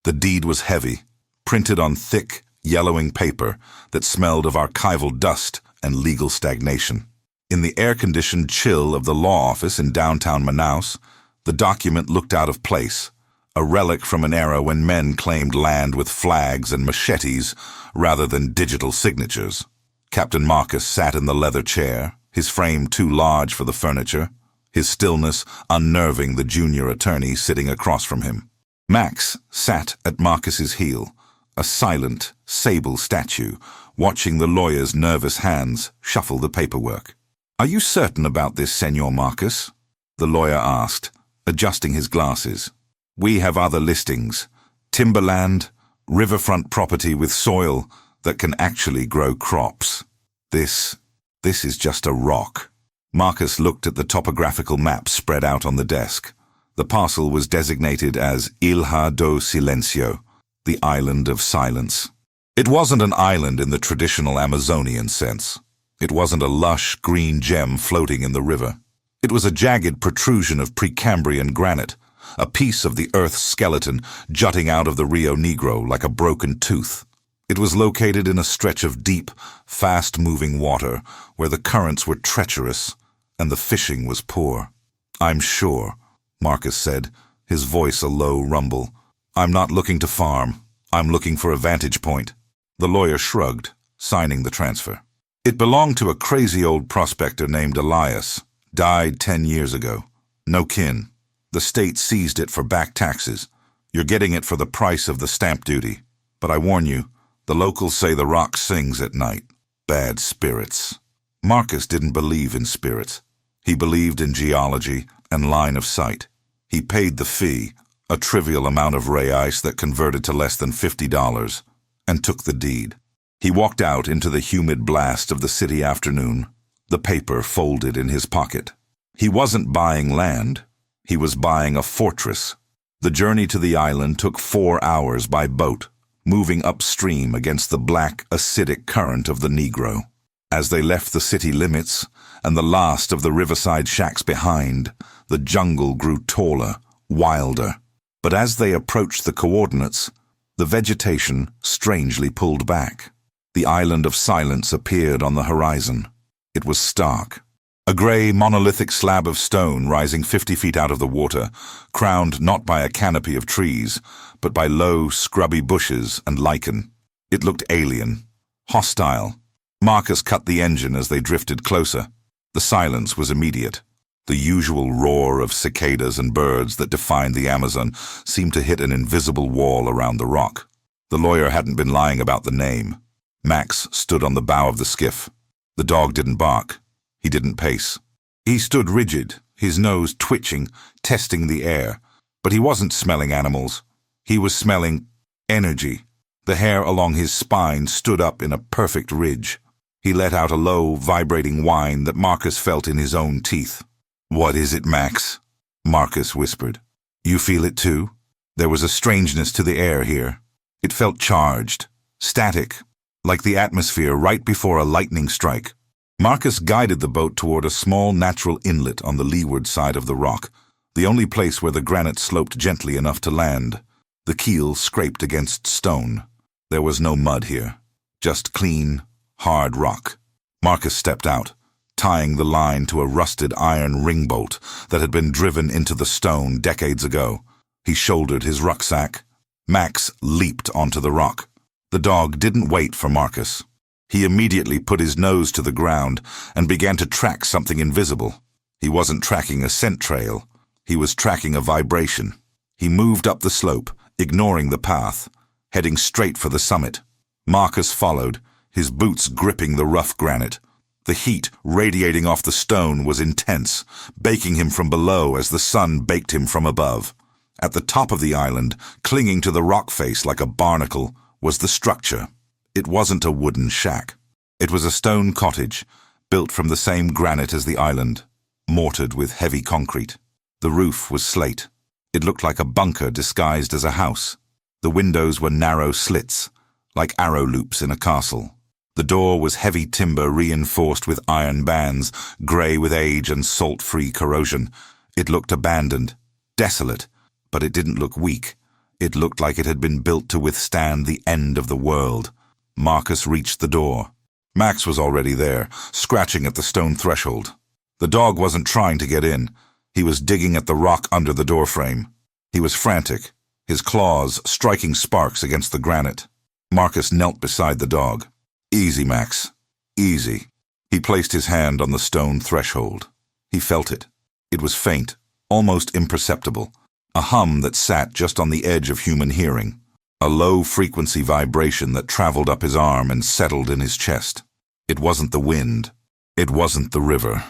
The deed was heavy, printed on thick, yellowing paper that smelled of archival dust and legal stagnation. In the air-conditioned chill of the law office in downtown Manaus, the document looked out of place, a relic from an era when men claimed land with flags and machetes rather than digital signatures. Captain Marcus sat in the leather chair, his frame too large for the furniture, his stillness unnerving the junior attorney sitting across from him. Max sat at Marcus's heel, a silent, sable statue, watching the lawyer's nervous hands shuffle the paperwork. "Are you certain about this, Senor Marcus?" the lawyer asked, adjusting his glasses. "We have other listings. Timberland, riverfront property with soil that can actually grow crops. This is just a rock." Marcus looked at the topographical map spread out on the desk. The parcel was designated as Ilha do Silencio, the Island of Silence. It wasn't an island in the traditional Amazonian sense. It wasn't a lush, green gem floating in the river. It was a jagged protrusion of Precambrian granite, a piece of the Earth's skeleton jutting out of the Rio Negro like a broken tooth. It was located in a stretch of deep, fast-moving water where the currents were treacherous and the fishing was poor. "I'm sure," Marcus said, his voice a low rumble. "I'm not looking to farm. I'm looking for a vantage point." The lawyer shrugged, signing the transfer. "It belonged to a crazy old prospector named Elias. Died 10 years ago. No kin. The state seized it for back taxes. You're getting it for the price of the stamp duty. But I warn you, the locals say the rock sings at night. Bad spirits." Marcus didn't believe in spirits. He believed in geology and line of sight. He paid the fee, a trivial amount of reais that converted to less than $50, and took the deed. He walked out into the humid blast of the city afternoon, the paper folded in his pocket. He wasn't buying land. He was buying a fortress. The journey to the island took 4 hours by boat, moving upstream against the black, acidic current of the Negro. As they left the city limits and the last of the riverside shacks behind, the jungle grew taller, wilder. But as they approached the coordinates, the vegetation strangely pulled back. The Island of Silence appeared on the horizon. It was stark. A gray, monolithic slab of stone rising 50 feet out of the water, crowned not by a canopy of trees, but by low, scrubby bushes and lichen. It looked alien, hostile. Marcus cut the engine as they drifted closer. The silence was immediate. The usual roar of cicadas and birds that defined the Amazon seemed to hit an invisible wall around the rock. The lawyer hadn't been lying about the name. Max stood on the bow of the skiff. The dog didn't bark. He didn't pace. He stood rigid, his nose twitching, testing the air. But he wasn't smelling animals. He was smelling energy. The hair along his spine stood up in a perfect ridge. He let out a low, vibrating whine that Marcus felt in his own teeth. "What is it, Max?" Marcus whispered. "You feel it too?" There was a strangeness to the air here. It felt charged, static, like the atmosphere right before a lightning strike. Marcus guided the boat toward a small natural inlet on the leeward side of the rock, the only place where the granite sloped gently enough to land. The keel scraped against stone. There was no mud here, just clean, hard rock. Marcus stepped out, tying the line to a rusted iron ring bolt that had been driven into the stone decades ago. He shouldered his rucksack. Max leaped onto the rock. The dog didn't wait for Marcus. He immediately put his nose to the ground and began to track something invisible. He wasn't tracking a scent trail. He was tracking a vibration. He moved up the slope, ignoring the path, heading straight for the summit. Marcus followed, his boots gripping the rough granite. The heat radiating off the stone was intense, baking him from below as the sun baked him from above. At the top of the island, clinging to the rock face like a barnacle, was the structure. It wasn't a wooden shack. It was a stone cottage, built from the same granite as the island, mortared with heavy concrete. The roof was slate. It looked like a bunker disguised as a house. The windows were narrow slits, like arrow loops in a castle. The door was heavy timber reinforced with iron bands, grey with age and salt-free corrosion. It looked abandoned, desolate, but it didn't look weak. It looked like it had been built to withstand the end of the world. Marcus reached the door. Max was already there, scratching at the stone threshold. The dog wasn't trying to get in. He was digging at the rock under the doorframe. He was frantic, his claws striking sparks against the granite. Marcus knelt beside the dog. "Easy, Max. Easy." He placed his hand on the stone threshold. He felt it. It was faint, almost imperceptible, a hum that sat just on the edge of human hearing, a low-frequency vibration that traveled up his arm and settled in his chest. It wasn't the wind. It wasn't the river.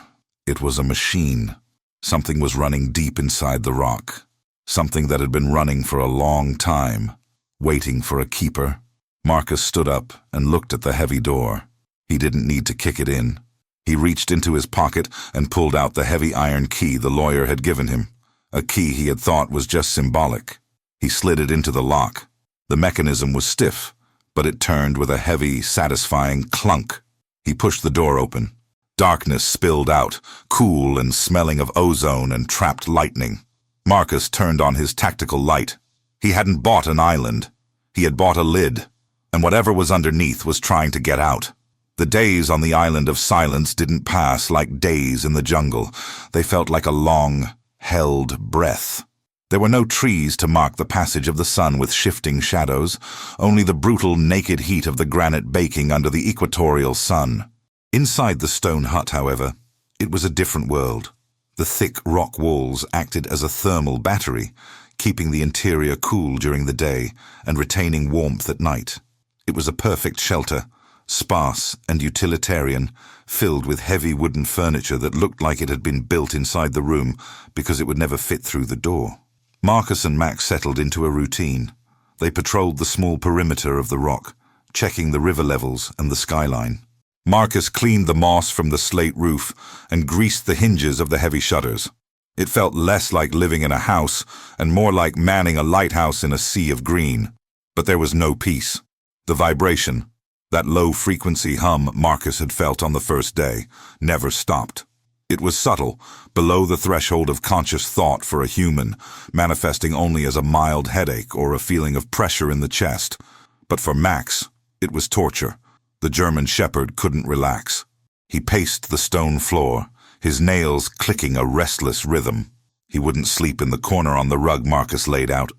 It was a machine. Something was running deep inside the rock. Something that had been running for a long time, waiting for a keeper. Marcus stood up and looked at the heavy door. He didn't need to kick it in. He reached into his pocket and pulled out the heavy iron key the lawyer had given him, a key he had thought was just symbolic. He slid it into the lock. The mechanism was stiff, but it turned with a heavy, satisfying clunk. He pushed the door open. Darkness spilled out, cool and smelling of ozone and trapped lightning. Marcus turned on his tactical light. He hadn't bought an island. He had bought a lid, and whatever was underneath was trying to get out. The days on the island of silence didn't pass like days in the jungle. They felt like a long, held breath. There were no trees to mark the passage of the sun with shifting shadows, only the brutal, naked heat of the granite baking under the equatorial sun. Inside the stone hut, however, it was a different world. The thick rock walls acted as a thermal battery, keeping the interior cool during the day and retaining warmth at night. It was a perfect shelter, sparse and utilitarian, filled with heavy wooden furniture that looked like it had been built inside the room because it would never fit through the door. Marcus and Max settled into a routine. They patrolled the small perimeter of the rock, checking the river levels and the skyline. Marcus cleaned the moss from the slate roof and greased the hinges of the heavy shutters. It felt less like living in a house and more like manning a lighthouse in a sea of green. But there was no peace. The vibration, that low-frequency hum Marcus had felt on the first day, never stopped. It was subtle, below the threshold of conscious thought for a human, manifesting only as a mild headache or a feeling of pressure in the chest. But for Max, it was torture. The German shepherd couldn't relax. He paced the stone floor, his nails clicking a restless rhythm. He wouldn't sleep in the corner on the rug Marcus laid out.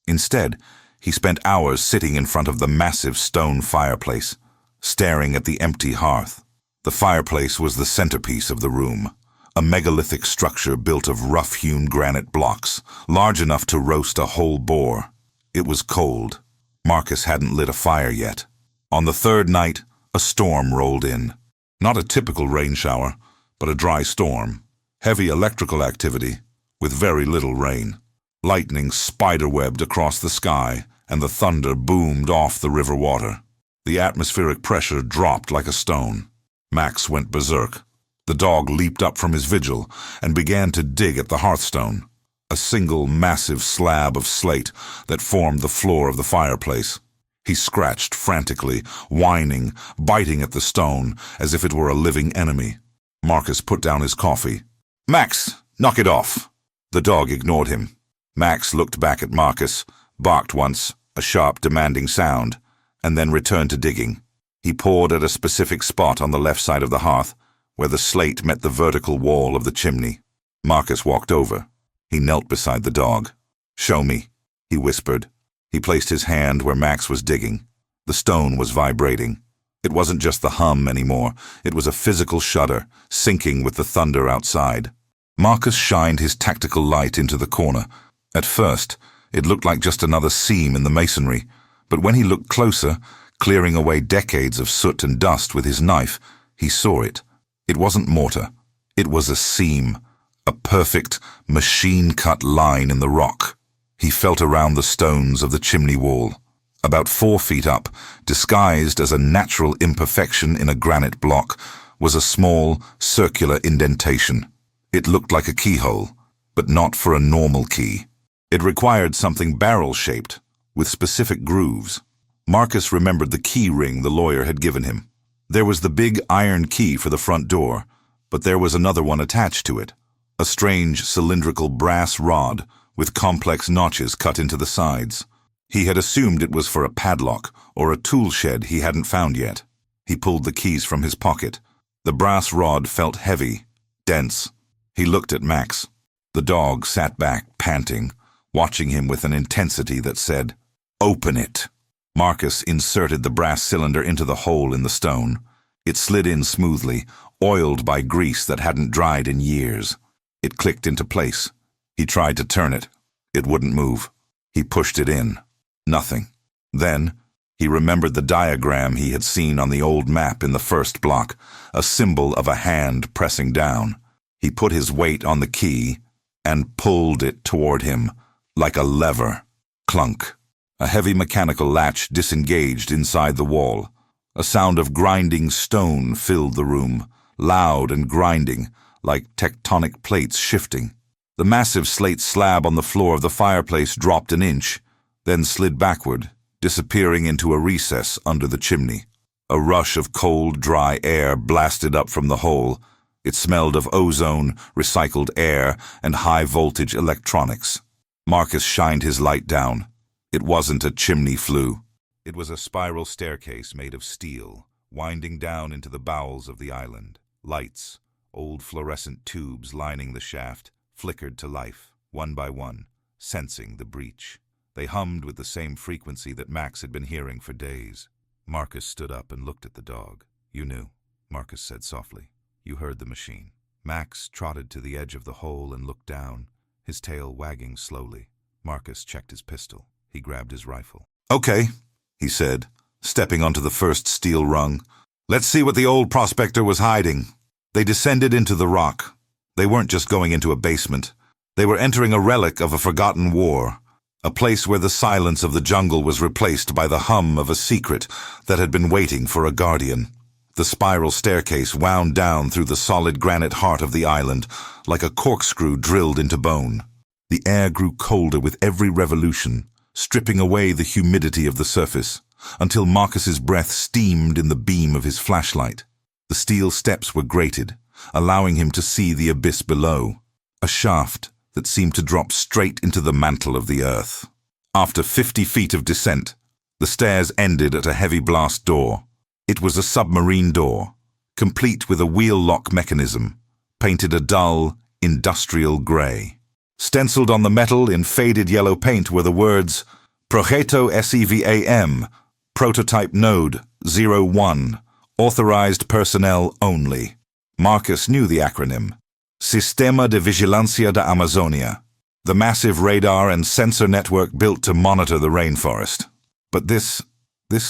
Instead, he spent hours sitting in front of the massive stone fireplace, staring at the empty hearth. The fireplace was the centerpiece of the room, a megalithic structure built of rough-hewn granite blocks, large enough to roast a whole boar. It was cold. Marcus hadn't lit a fire yet. On the third night, a storm rolled in. Not a typical rain shower, but a dry storm. Heavy electrical activity, with very little rain. Lightning spiderwebbed across the sky, and the thunder boomed off the river water. The atmospheric pressure dropped like a stone. Max went berserk. The dog leaped up from his vigil and began to dig at the hearthstone, a single massive slab of slate that formed the floor of the fireplace. He scratched frantically, whining, biting at the stone as if it were a living enemy. Marcus put down his coffee. "Max, knock it off!" The dog ignored him. Max looked back at Marcus, barked once, a sharp, demanding sound, and then returned to digging. He pawed at a specific spot on the left side of the hearth, where the slate met the vertical wall of the chimney. Marcus walked over. He knelt beside the dog. "Show me," he whispered. He placed his hand where Max was digging. The stone was vibrating. It wasn't just the hum anymore. It was a physical shudder, syncing with the thunder outside. Marcus shined his tactical light into the corner. At first, it looked like just another seam in the masonry, but when he looked closer, clearing away decades of soot and dust with his knife, he saw it. It wasn't mortar. It was a seam, a perfect, machine-cut line in the rock. He felt around the stones of the chimney wall. About 4 feet up, disguised as a natural imperfection in a granite block, was a small, circular indentation. It looked like a keyhole, but not for a normal key. It required something barrel-shaped, with specific grooves. Marcus remembered the key ring the lawyer had given him. There was the big iron key for the front door, but there was another one attached to it, a strange cylindrical brass rod with complex notches cut into the sides. He had assumed it was for a padlock or a tool shed he hadn't found yet. He pulled the keys from his pocket. The brass rod felt heavy, dense. He looked at Max. The dog sat back, panting, watching him with an intensity that said, "Open it." Marcus inserted the brass cylinder into the hole in the stone. It slid in smoothly, oiled by grease that hadn't dried in years. It clicked into place. He tried to turn it. It wouldn't move. He pushed it in. Nothing. Then, he remembered the diagram he had seen on the old map in the first block, a symbol of a hand pressing down. He put his weight on the key and pulled it toward him, like a lever. Clunk. A heavy mechanical latch disengaged inside the wall. A sound of grinding stone filled the room, loud and grinding, like tectonic plates shifting. The massive slate slab on the floor of the fireplace dropped an inch, then slid backward, disappearing into a recess under the chimney. A rush of cold, dry air blasted up from the hole. It smelled of ozone, recycled air, and high-voltage electronics. Marcus shined his light down. It wasn't a chimney flue. It was a spiral staircase made of steel, winding down into the bowels of the island. Lights, old fluorescent tubes lining the shaft, flickered to life, one by one, sensing the breach. They hummed with the same frequency that Max had been hearing for days. Marcus stood up and looked at the dog. "You knew," Marcus said softly. "You heard the machine." Max trotted to the edge of the hole and looked down, his tail wagging slowly. Marcus checked his pistol. He grabbed his rifle. "Okay," he said, stepping onto the first steel rung. "Let's see what the old prospector was hiding." They descended into the rock. They weren't just going into a basement. They were entering a relic of a forgotten war, a place where the silence of the jungle was replaced by the hum of a secret that had been waiting for a guardian. The spiral staircase wound down through the solid granite heart of the island, like a corkscrew drilled into bone. The air grew colder with every revolution, stripping away the humidity of the surface, until Marcus's breath steamed in the beam of his flashlight. The steel steps were grated, allowing him to see the abyss below, a shaft that seemed to drop straight into the mantle of the earth. After 50 feet of descent, the stairs ended at a heavy blast door. It was a submarine door, complete with a wheel lock mechanism, painted a dull, industrial gray. Stenciled on the metal in faded yellow paint were the words, "Projeto SEVAM, Prototype Node 01, Authorized Personnel Only." Marcus knew the acronym, Sistema de Vigilancia da Amazonia, the massive radar and sensor network built to monitor the rainforest. But this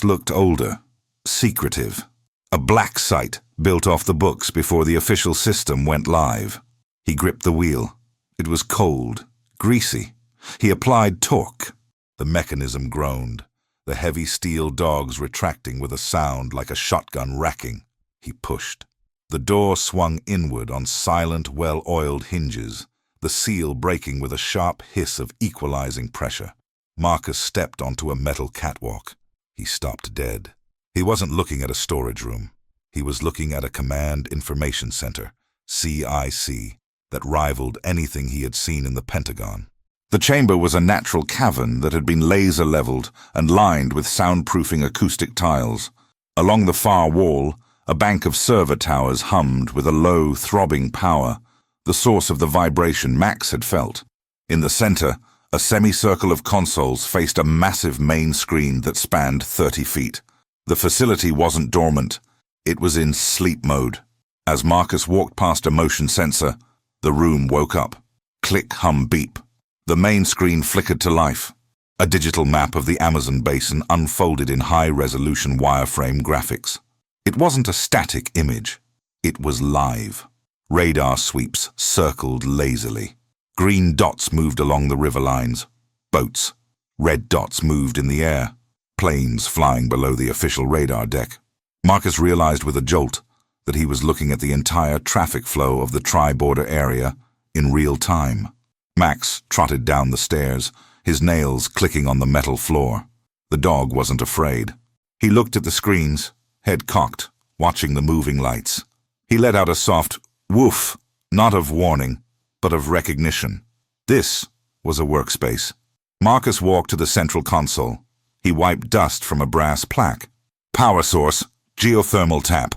looked older, secretive. A black site built off the books before the official system went live. He gripped the wheel. It was cold, greasy. He applied torque. The mechanism groaned, the heavy steel dogs retracting with a sound like a shotgun racking. He pushed. The door swung inward on silent, well-oiled hinges, the seal breaking with a sharp hiss of equalizing pressure. Marcus stepped onto a metal catwalk. He stopped dead. He wasn't looking at a storage room. He was looking at a command information center, CIC, that rivaled anything he had seen in the Pentagon. The chamber was a natural cavern that had been laser-leveled and lined with soundproofing acoustic tiles. Along the far wall, a bank of server towers hummed with a low, throbbing power, the source of the vibration Max had felt. In the center, a semicircle of consoles faced a massive main screen that spanned 30 feet. The facility wasn't dormant. It was in sleep mode. As Marcus walked past a motion sensor, the room woke up. Click, hum, beep. The main screen flickered to life. A digital map of the Amazon basin unfolded in high-resolution wireframe graphics. It wasn't a static image. It was live. Radar sweeps circled lazily. Green dots moved along the river lines. Boats. Red dots moved in the air. Planes flying below the official radar deck. Marcus realized with a jolt that he was looking at the entire traffic flow of the tri-border area in real time. Max trotted down the stairs, his nails clicking on the metal floor. The dog wasn't afraid. He looked at the screens, head cocked, watching the moving lights. He let out a soft woof, not of warning, but of recognition. This was a workspace. Marcus walked to the central console. He wiped dust from a brass plaque. Power source, geothermal tap.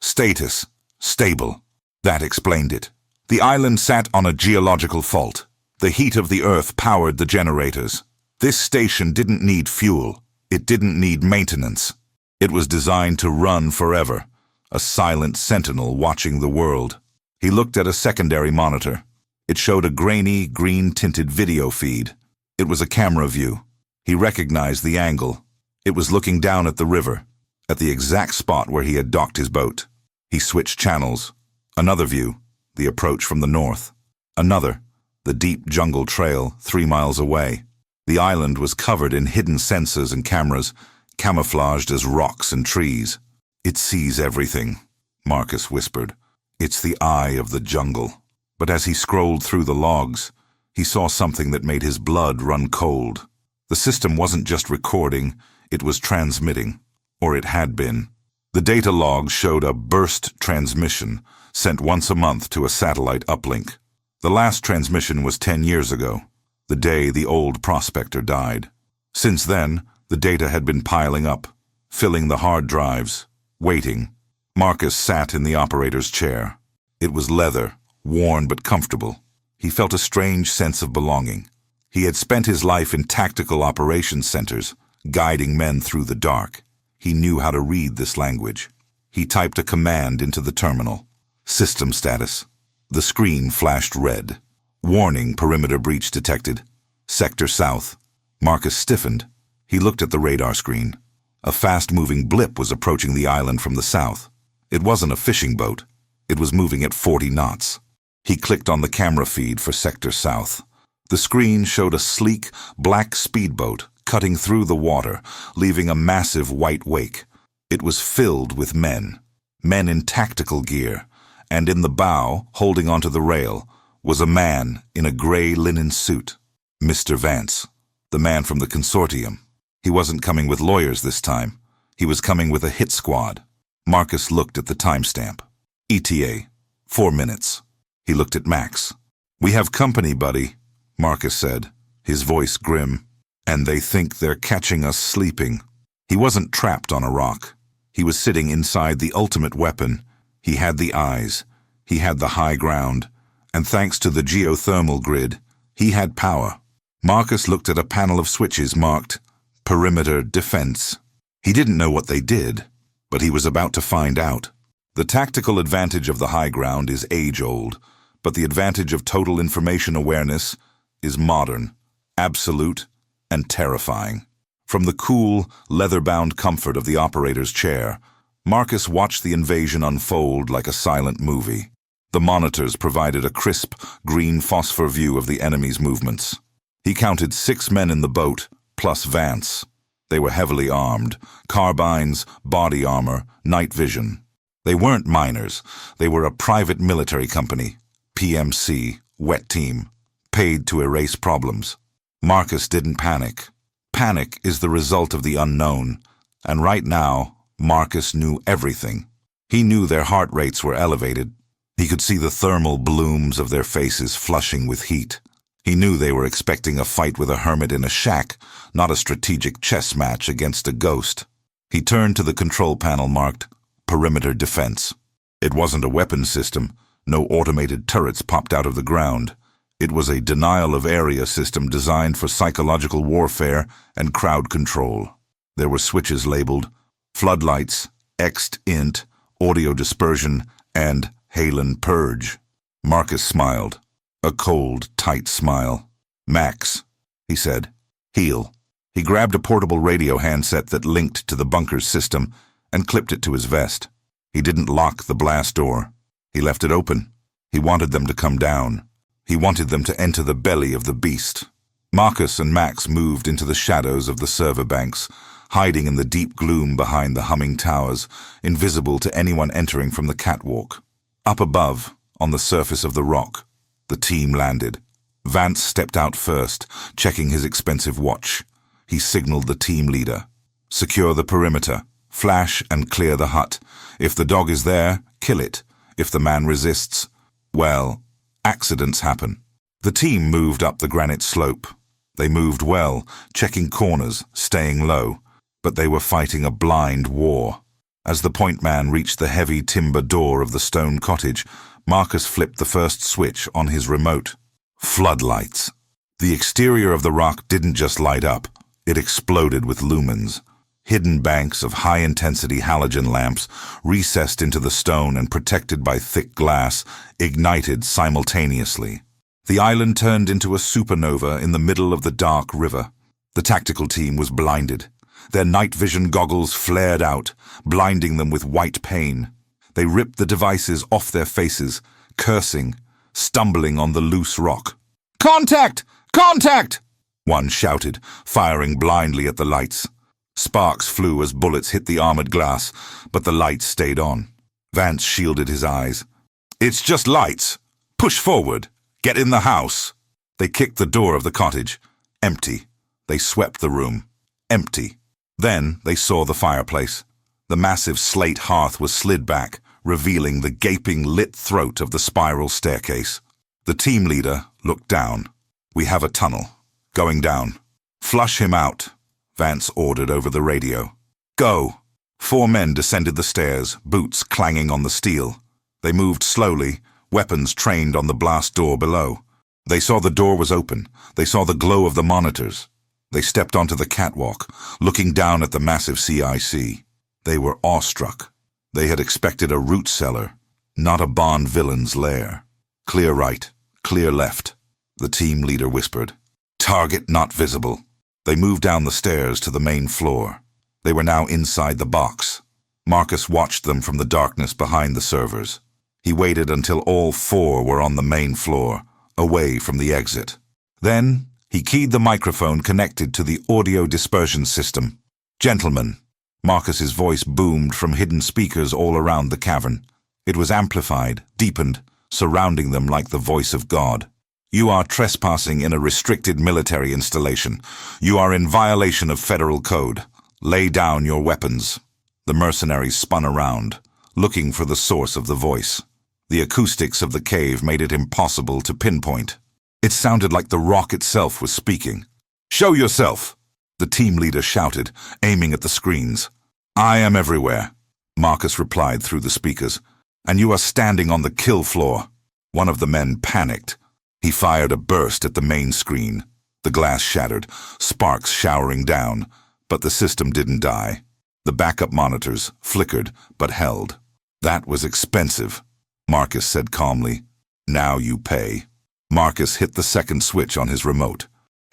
Status, stable. That explained it. The island sat on a geological fault. The heat of the earth powered the generators. This station didn't need fuel. It didn't need maintenance. It was designed to run forever, a silent sentinel watching the world. He looked at a secondary monitor. It showed a grainy, green-tinted video feed. It was a camera view. He recognized the angle. It was looking down at the river, at the exact spot where he had docked his boat. He switched channels. Another view, the approach from the north. Another, the deep jungle trail 3 miles away. The island was covered in hidden sensors and cameras, camouflaged as rocks and trees. "It sees everything," Marcus whispered. "It's the eye of the jungle." But as he scrolled through the logs, he saw something that made his blood run cold. The system wasn't just recording, it was transmitting. Or it had been. The data logs showed a burst transmission, sent once a month to a satellite uplink. The last transmission was 10 years ago, the day the old prospector died. Since then, the data had been piling up, filling the hard drives, waiting. Marcus sat in the operator's chair. It was leather, worn but comfortable. He felt a strange sense of belonging. He had spent his life in tactical operations centers, guiding men through the dark. He knew how to read this language. He typed a command into the terminal. System status. The screen flashed red. Warning, perimeter breach detected. Sector south. Marcus stiffened. He looked at the radar screen. A fast-moving blip was approaching the island from the south. It wasn't a fishing boat. It was moving at 40 knots. He clicked on the camera feed for sector south. The screen showed a sleek, black speedboat cutting through the water, leaving a massive white wake. It was filled with men in tactical gear, and in the bow, holding onto the rail, was a man in a gray linen suit. Mr. Vance, the man from the consortium. He wasn't coming with lawyers this time. He was coming with a hit squad. Marcus looked at the timestamp. ETA, 4 minutes. He looked at Max. "We have company, buddy," Marcus said, his voice grim. "And they think they're catching us sleeping." He wasn't trapped on a rock. He was sitting inside the ultimate weapon. He had the eyes. He had the high ground. And thanks to the geothermal grid, he had power. Marcus looked at a panel of switches marked Perimeter Defense. He didn't know what they did, but he was about to find out. The tactical advantage of the high ground is age-old, but the advantage of total information awareness is modern, absolute, and terrifying. From the cool, leather-bound comfort of the operator's chair, Marcus watched the invasion unfold like a silent movie. The monitors provided a crisp, green phosphor view of the enemy's movements. He counted 6 men in the boat, plus Vance. They were heavily armed, carbines, body armor, night vision. They weren't miners. They were a private military company, PMC, wet team, paid to erase problems. Marcus didn't panic. Panic is the result of the unknown, and right now, Marcus knew everything. He knew their heart rates were elevated. He could see the thermal blooms of their faces flushing with heat. He knew they were expecting a fight with a hermit in a shack, not a strategic chess match against a ghost. He turned to the control panel marked Perimeter Defense. It wasn't a weapon system. No automated turrets popped out of the ground. It was a denial-of-area system designed for psychological warfare and crowd control. There were switches labeled Floodlights, Ext-Int, Audio Dispersion, and Halen Purge. Marcus smiled. A cold, tight smile. "Max," he said. "Heal." He grabbed a portable radio handset that linked to the bunker's system and clipped it to his vest. He didn't lock the blast door. He left it open. He wanted them to come down. He wanted them to enter the belly of the beast. Marcus and Max moved into the shadows of the server banks, hiding in the deep gloom behind the humming towers, invisible to anyone entering from the catwalk. Up above, on the surface of the rock, the team landed. Vance stepped out first, checking his expensive watch. He signaled the team leader. "Secure the perimeter. Flash and clear the hut. If the dog is there, kill it. If the man resists, well, accidents happen." The team moved up the granite slope. They moved well, checking corners, staying low, but they were fighting a blind war. As the point man reached the heavy timber door of the stone cottage, Marcus flipped the first switch on his remote. Floodlights. The exterior of the rock didn't just light up, it exploded with lumens. Hidden banks of high-intensity halogen lamps, recessed into the stone and protected by thick glass, ignited simultaneously. The island turned into a supernova in the middle of the dark river. The tactical team was blinded. Their night vision goggles flared out, blinding them with white pain. They ripped the devices off their faces, cursing, stumbling on the loose rock. "Contact! Contact!" one shouted, firing blindly at the lights. Sparks flew as bullets hit the armored glass, but the lights stayed on. Vance shielded his eyes. "It's just lights. Push forward. Get in the house." They kicked the door of the cottage. Empty. They swept the room. Empty. Then they saw the fireplace. The massive slate hearth was slid back, revealing the gaping lit throat of the spiral staircase. The team leader looked down. "We have a tunnel. Going down. Flush him out," Vance ordered over the radio. "Go." 4 men descended the stairs, boots clanging on the steel. They moved slowly, weapons trained on the blast door below. They saw the door was open. They saw the glow of the monitors. They stepped onto the catwalk, looking down at the massive CIC. They were awestruck. They had expected a root cellar, not a Bond villain's lair. "Clear right, clear left," the team leader whispered. "Target not visible." They moved down the stairs to the main floor. They were now inside the box. Marcus watched them from the darkness behind the servers. He waited until all 4 were on the main floor, away from the exit. Then he keyed the microphone connected to the audio dispersion system. "Gentlemen," Marcus's voice boomed from hidden speakers all around the cavern. It was amplified, deepened, surrounding them like the voice of God. "You are trespassing in a restricted military installation. You are in violation of federal code. Lay down your weapons." The mercenaries spun around, looking for the source of the voice. The acoustics of the cave made it impossible to pinpoint. It sounded like the rock itself was speaking. "Show yourself!" the team leader shouted, aiming at the screens. "I am everywhere," Marcus replied through the speakers. "And you are standing on the kill floor." One of the men panicked. He fired a burst at the main screen. The glass shattered, sparks showering down, but the system didn't die. The backup monitors flickered but held. "That was expensive," Marcus said calmly. "Now you pay." Marcus hit the second switch on his remote.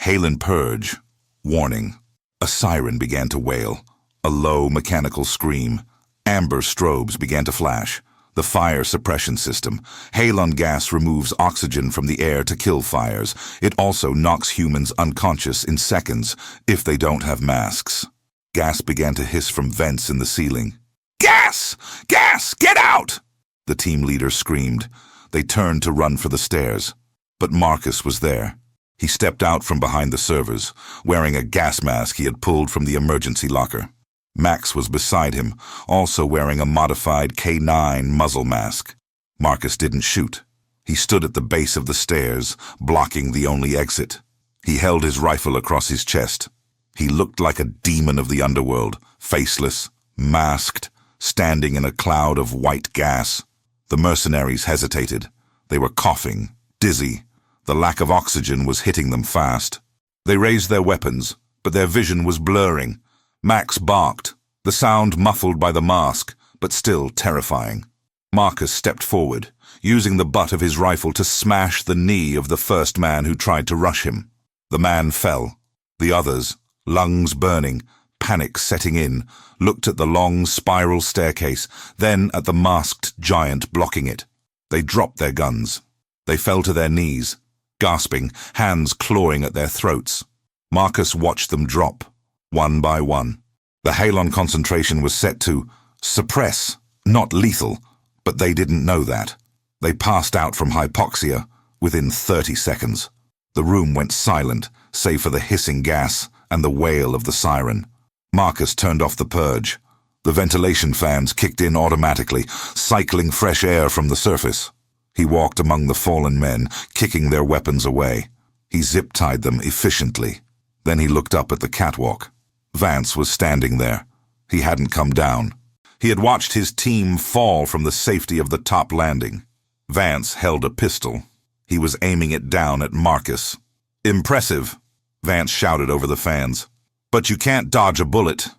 Halen Purge. Warning. A siren began to wail. A low mechanical scream. Amber strobes began to flash. The fire suppression system. Halon gas removes oxygen from the air to kill fires. It also knocks humans unconscious in seconds if they don't have masks. Gas began to hiss from vents in the ceiling. "Gas! Gas! Get out!" the team leader screamed. They turned to run for the stairs. But Marcus was there. He stepped out from behind the servers, wearing a gas mask he had pulled from the emergency locker. Max was beside him, also wearing a modified K9 muzzle mask. Marcus didn't shoot. He stood at the base of the stairs, blocking the only exit. He held his rifle across his chest. He looked like a demon of the underworld, faceless, masked, standing in a cloud of white gas. The mercenaries hesitated. They were coughing, dizzy. The lack of oxygen was hitting them fast. They raised their weapons, but their vision was blurring. Max barked, the sound muffled by the mask, but still terrifying. Marcus stepped forward, using the butt of his rifle to smash the knee of the first man who tried to rush him. The man fell. The others, lungs burning, panic setting in, looked at the long spiral staircase, then at the masked giant blocking it. They dropped their guns. They fell to their knees, gasping, hands clawing at their throats. Marcus watched them drop, one by one. The halon concentration was set to suppress, not lethal, but they didn't know that. They passed out from hypoxia within 30 seconds. The room went silent, save for the hissing gas and the wail of the siren. Marcus turned off the purge. The ventilation fans kicked in automatically, cycling fresh air from the surface. He walked among the fallen men, kicking their weapons away. He zip-tied them efficiently. Then he looked up at the catwalk. Vance was standing there. He hadn't come down. He had watched his team fall from the safety of the top landing. Vance held a pistol. He was aiming it down at Marcus. "Impressive," Vance shouted over the fans. "But you can't dodge a bullet."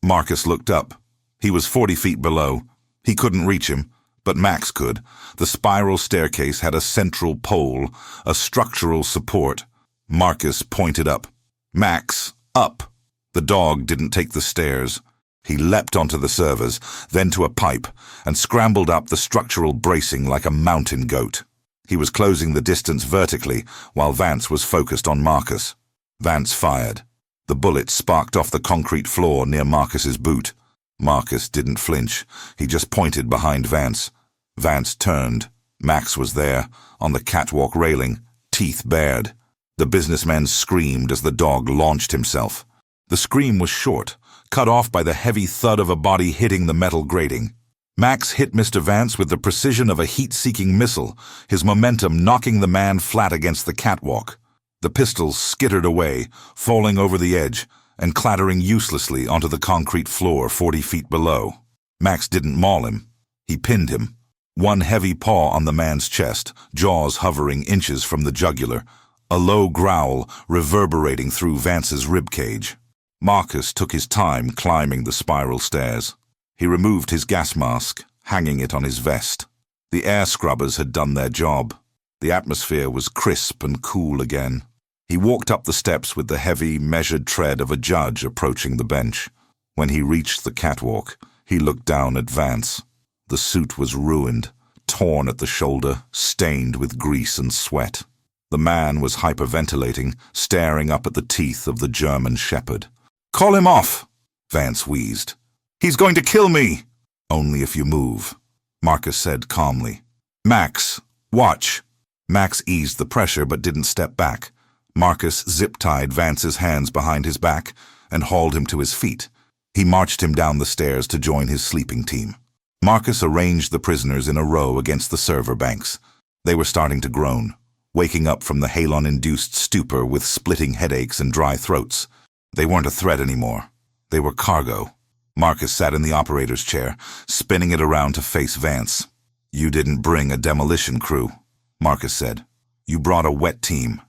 Marcus looked up. He was 40 feet below. He couldn't reach him, but Max could. The spiral staircase had a central pole, a structural support. Marcus pointed up. "Max, up!" The dog didn't take the stairs. He leapt onto the servers, then to a pipe, and scrambled up the structural bracing like a mountain goat. He was closing the distance vertically, while Vance was focused on Marcus. Vance fired. The bullet sparked off the concrete floor near Marcus's boot. Marcus didn't flinch. He just pointed behind Vance. Vance turned. Max was there, on the catwalk railing, teeth bared. The businessman screamed as the dog launched himself. The scream was short, cut off by the heavy thud of a body hitting the metal grating. Max hit Mr. Vance with the precision of a heat-seeking missile, his momentum knocking the man flat against the catwalk. The pistols skittered away, falling over the edge, and clattering uselessly onto the concrete floor 40 feet below. Max didn't maul him. He pinned him. One heavy paw on the man's chest, jaws hovering inches from the jugular, a low growl reverberating through Vance's ribcage. Marcus took his time climbing the spiral stairs. He removed his gas mask, hanging it on his vest. The air scrubbers had done their job. The atmosphere was crisp and cool again. He walked up the steps with the heavy, measured tread of a judge approaching the bench. When he reached the catwalk, he looked down at Vance. The suit was ruined, torn at the shoulder, stained with grease and sweat. The man was hyperventilating, staring up at the teeth of the German shepherd. "Call him off," Vance wheezed. "He's going to kill me." "Only if you move," Marcus said calmly. "Max, watch." Max eased the pressure but didn't step back. Marcus zip-tied Vance's hands behind his back and hauled him to his feet. He marched him down the stairs to join his sleeping team. Marcus arranged the prisoners in a row against the server banks. They were starting to groan, waking up from the halon-induced stupor with splitting headaches and dry throats. They weren't a threat anymore. They were cargo. Marcus sat in the operator's chair, spinning it around to face Vance. "You didn't bring a demolition crew," Marcus said. "You brought a wet team.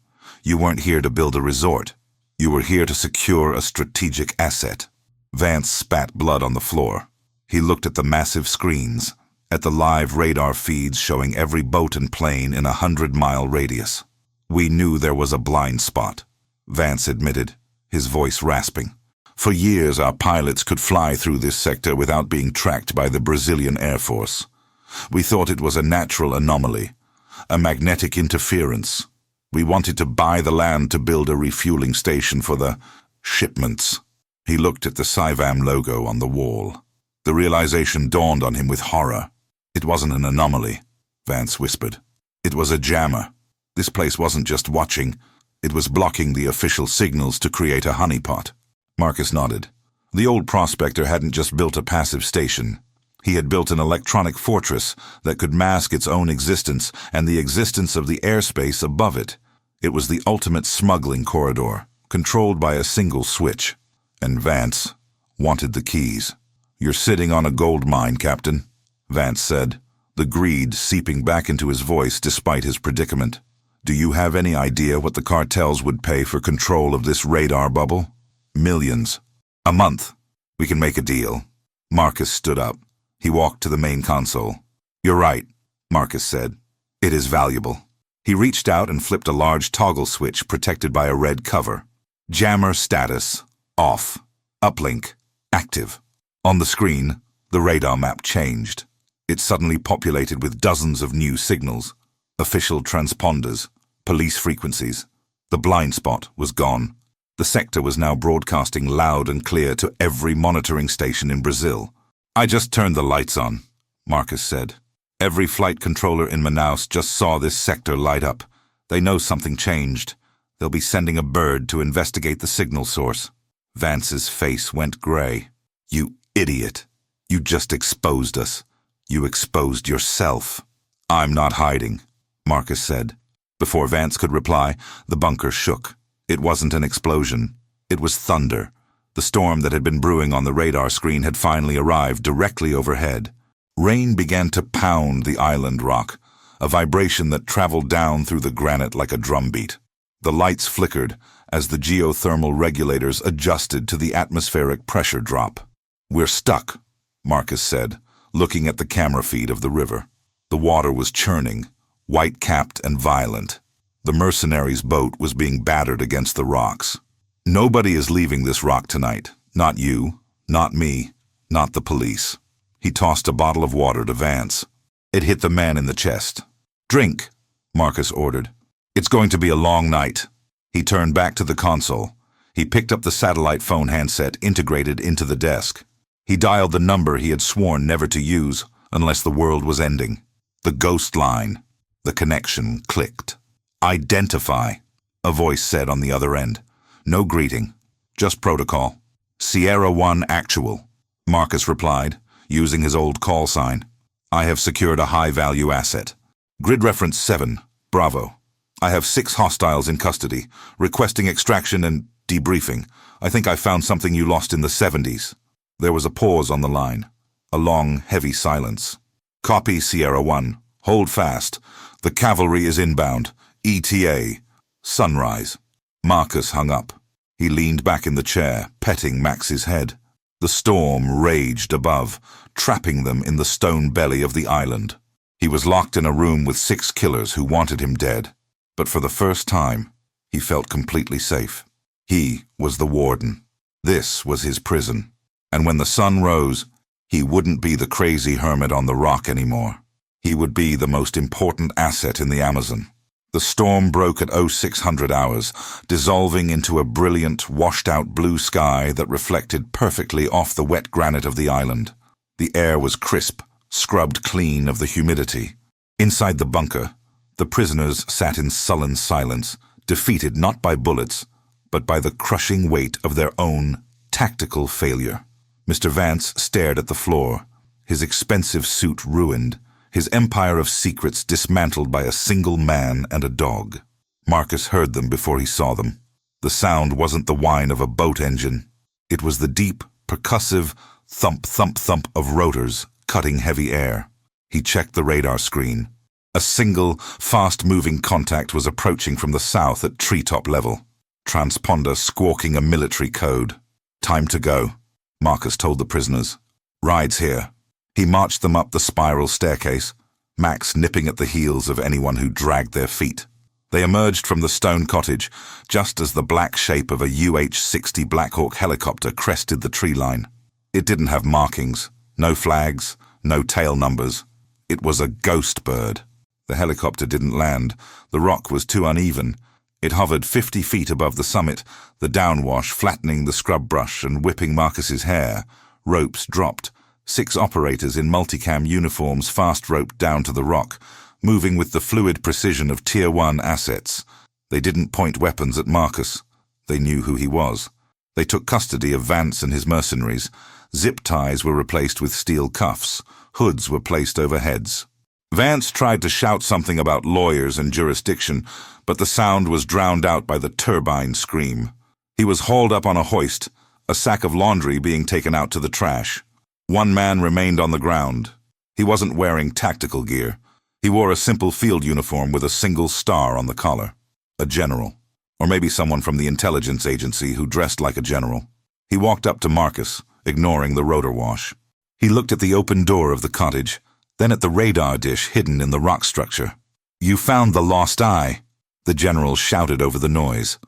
You weren't here to build a resort. You were here to secure a strategic asset." Vance spat blood on the floor. He looked at the massive screens, at the live radar feeds showing every boat and plane in a 100-mile radius. "We knew there was a blind spot," Vance admitted, his voice rasping. "For years our pilots could fly through this sector without being tracked by the Brazilian Air Force. We thought it was a natural anomaly, a magnetic interference. We wanted to buy the land to build a refueling station for the shipments." He looked at the Sivam logo on the wall. The realization dawned on him with horror. "It wasn't an anomaly," Vance whispered. "It was a jammer. This place wasn't just watching. It was blocking the official signals to create a honeypot." Marcus nodded. The old prospector hadn't just built a passive station. He had built an electronic fortress that could mask its own existence and the existence of the airspace above it. It was the ultimate smuggling corridor, controlled by a single switch. And Vance wanted the keys. "You're sitting on a gold mine, Captain," Vance said, the greed seeping back into his voice despite his predicament. "Do you have any idea what the cartels would pay for control of this radar bubble? Millions. A month. We can make a deal." Marcus stood up. He walked to the main console. "You're right," Marcus said. "It is valuable." He reached out and flipped a large toggle switch protected by a red cover. Jammer status, off. Uplink, active. On the screen, the radar map changed. It suddenly populated with dozens of new signals. Official transponders, police frequencies. The blind spot was gone. The sector was now broadcasting loud and clear to every monitoring station in Brazil. "I just turned the lights on," Marcus said. "Every flight controller in Manaus just saw this sector light up. They know something changed. They'll be sending a bird to investigate the signal source." Vance's face went gray. "You idiot. You just exposed us. You exposed yourself." "I'm not hiding," Marcus said. Before Vance could reply, the bunker shook. It wasn't an explosion. It was thunder. The storm that had been brewing on the radar screen had finally arrived directly overhead. Rain began to pound the island rock, a vibration that traveled down through the granite like a drumbeat. The lights flickered as the geothermal regulators adjusted to the atmospheric pressure drop. "We're stuck," Marcus said, looking at the camera feed of the river. The water was churning, white-capped and violent. The mercenary's boat was being battered against the rocks. "Nobody is leaving this rock tonight. Not you, not me, not the police." He tossed a bottle of water to Vance. It hit the man in the chest. "Drink," Marcus ordered. "It's going to be a long night." He turned back to the console. He picked up the satellite phone handset integrated into the desk. He dialed the number he had sworn never to use unless the world was ending. The ghost line. The connection clicked. "Identify," a voice said on the other end. No greeting, just protocol. "Sierra 1 actual," Marcus replied, using his old call sign. "I have secured a high-value asset. Grid reference 7, Bravo. I have 6 hostiles in custody, requesting extraction and debriefing. I think I found something you lost in the 70s. There was a pause on the line. A long, heavy silence. "Copy, Sierra 1. Hold fast. The cavalry is inbound. ETA. Sunrise." Marcus hung up. He leaned back in the chair, petting Max's head. The storm raged above, trapping them in the stone belly of the island. He was locked in a room with 6 killers who wanted him dead. But for the first time, he felt completely safe. He was the warden. This was his prison. And when the sun rose, he wouldn't be the crazy hermit on the rock anymore. He would be the most important asset in the Amazon. The storm broke at 0600 hours, dissolving into a brilliant, washed-out blue sky that reflected perfectly off the wet granite of the island. The air was crisp, scrubbed clean of the humidity. Inside the bunker, the prisoners sat in sullen silence, defeated not by bullets, but by the crushing weight of their own tactical failure. Mr. Vance stared at the floor, his expensive suit ruined, his empire of secrets dismantled by a single man and a dog. Marcus heard them before he saw them. The sound wasn't the whine of a boat engine. It was the deep, percussive thump, thump, thump of rotors cutting heavy air. He checked the radar screen. A single, fast-moving contact was approaching from the south at treetop level. Transponder squawking a military code. "Time to go," Marcus told the prisoners. "Rides here." He marched them up the spiral staircase, Max nipping at the heels of anyone who dragged their feet. They emerged from the stone cottage just as the black shape of a UH-60 Blackhawk helicopter crested the tree line. It didn't have markings, no flags, no tail numbers. It was a ghost bird. The helicopter didn't land. The rock was too uneven. It hovered 50 feet above the summit, the downwash flattening the scrub brush and whipping Marcus's hair. Ropes dropped. 6 operators in multicam uniforms fast-roped down to the rock, moving with the fluid precision of Tier 1 assets. They didn't point weapons at Marcus. They knew who he was. They took custody of Vance and his mercenaries. Zip ties were replaced with steel cuffs. Hoods were placed over heads. Vance tried to shout something about lawyers and jurisdiction, but the sound was drowned out by the turbine scream. He was hauled up on a hoist, a sack of laundry being taken out to the trash. One man remained on the ground. He wasn't wearing tactical gear. He wore a simple field uniform with a single star on the collar. A general. Or maybe someone from the intelligence agency who dressed like a general. He walked up to Marcus, ignoring the rotor wash. He looked at the open door of the cottage, then at the radar dish hidden in the rock structure. "You found the lost eye," the general shouted over the noise.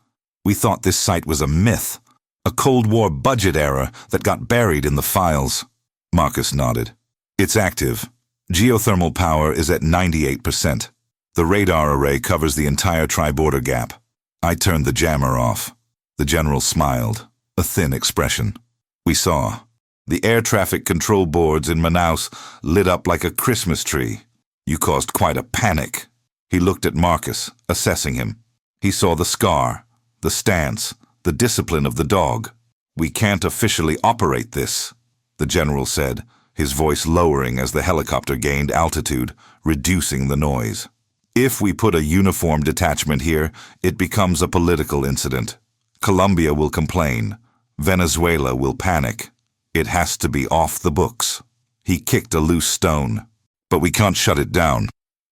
"We thought this site was a myth, a Cold War budget error that got buried in the files." Marcus nodded. "It's active. Geothermal power is at 98%. The radar array covers the entire tri-border gap. I turned the jammer off." The general smiled, a thin expression. "We saw. The air traffic control boards in Manaus lit up like a Christmas tree. You caused quite a panic." He looked at Marcus, assessing him. He saw the scar, the stance, the discipline of the dog. "We can't officially operate this," the general said, his voice lowering as the helicopter gained altitude, reducing the noise. If we put a uniform detachment here, it becomes a political incident. Colombia will complain. Venezuela will panic. It has to be off the books. He kicked a loose stone. But we can't shut it down.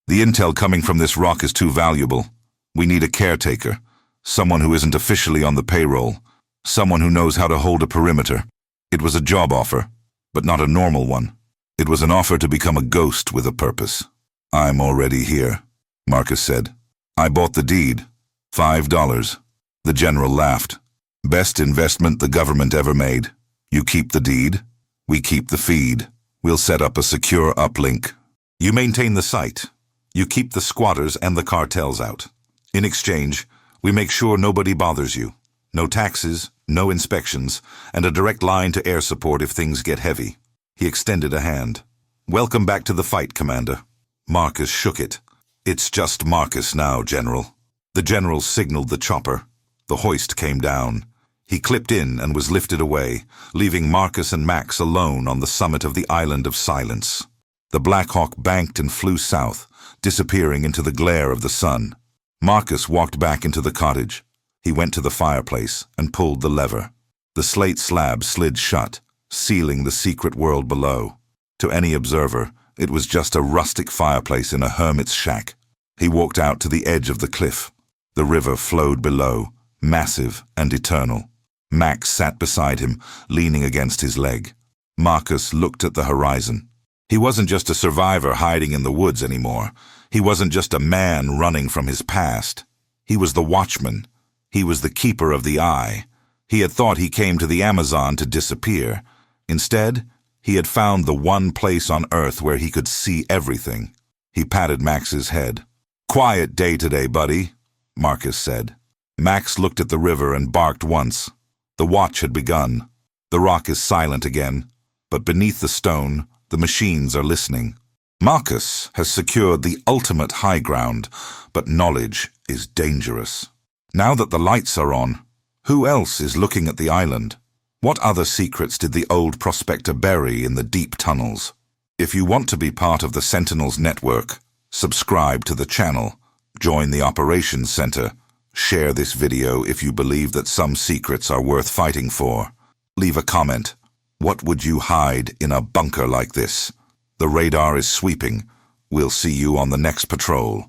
The intel coming from this rock is too valuable. We need a caretaker, someone who isn't officially on the payroll, someone who knows how to hold a perimeter. It was a job offer, but not a normal one. It was an offer to become a ghost with a purpose. I'm already here, Marcus said. I bought the deed. $5. The general laughed. Best investment the government ever made. You keep the deed, we keep the feed. We'll set up a secure uplink. You maintain the site. You keep the squatters and the cartels out. In exchange, we make sure nobody bothers you. No taxes, no inspections, and a direct line to air support if things get heavy. He extended a hand. Welcome back to the fight, Commander. Marcus shook it. It's just Marcus now, General. The general signaled the chopper. The hoist came down. He clipped in and was lifted away, leaving Marcus and Max alone on the summit of the Island of Silence. The Black Hawk banked and flew south, disappearing into the glare of the sun. Marcus walked back into the cottage. He went to the fireplace and pulled the lever. The slate slab slid shut, sealing the secret world below. To any observer, it was just a rustic fireplace in a hermit's shack. He walked out to the edge of the cliff. The river flowed below, massive and eternal. Max sat beside him, leaning against his leg. Marcus looked at the horizon. He wasn't just a survivor hiding in the woods anymore. He wasn't just a man running from his past. He was the watchman. He was the keeper of the eye. He had thought he came to the Amazon to disappear. Instead, he had found the one place on Earth where he could see everything. He patted Max's head. "Quiet day today, buddy," Marcus said. Max looked at the river and barked once. The watch had begun. The rock is silent again, but beneath the stone, the machines are listening. Marcus has secured the ultimate high ground, but knowledge is dangerous. Now that the lights are on, who else is looking at the island? What other secrets did the old prospector bury in the deep tunnels? If you want to be part of the Sentinel's network, subscribe to the channel, join the Operations Center, share this video if you believe that some secrets are worth fighting for. Leave a comment. What would you hide in a bunker like this? The radar is sweeping. We'll see you on the next patrol.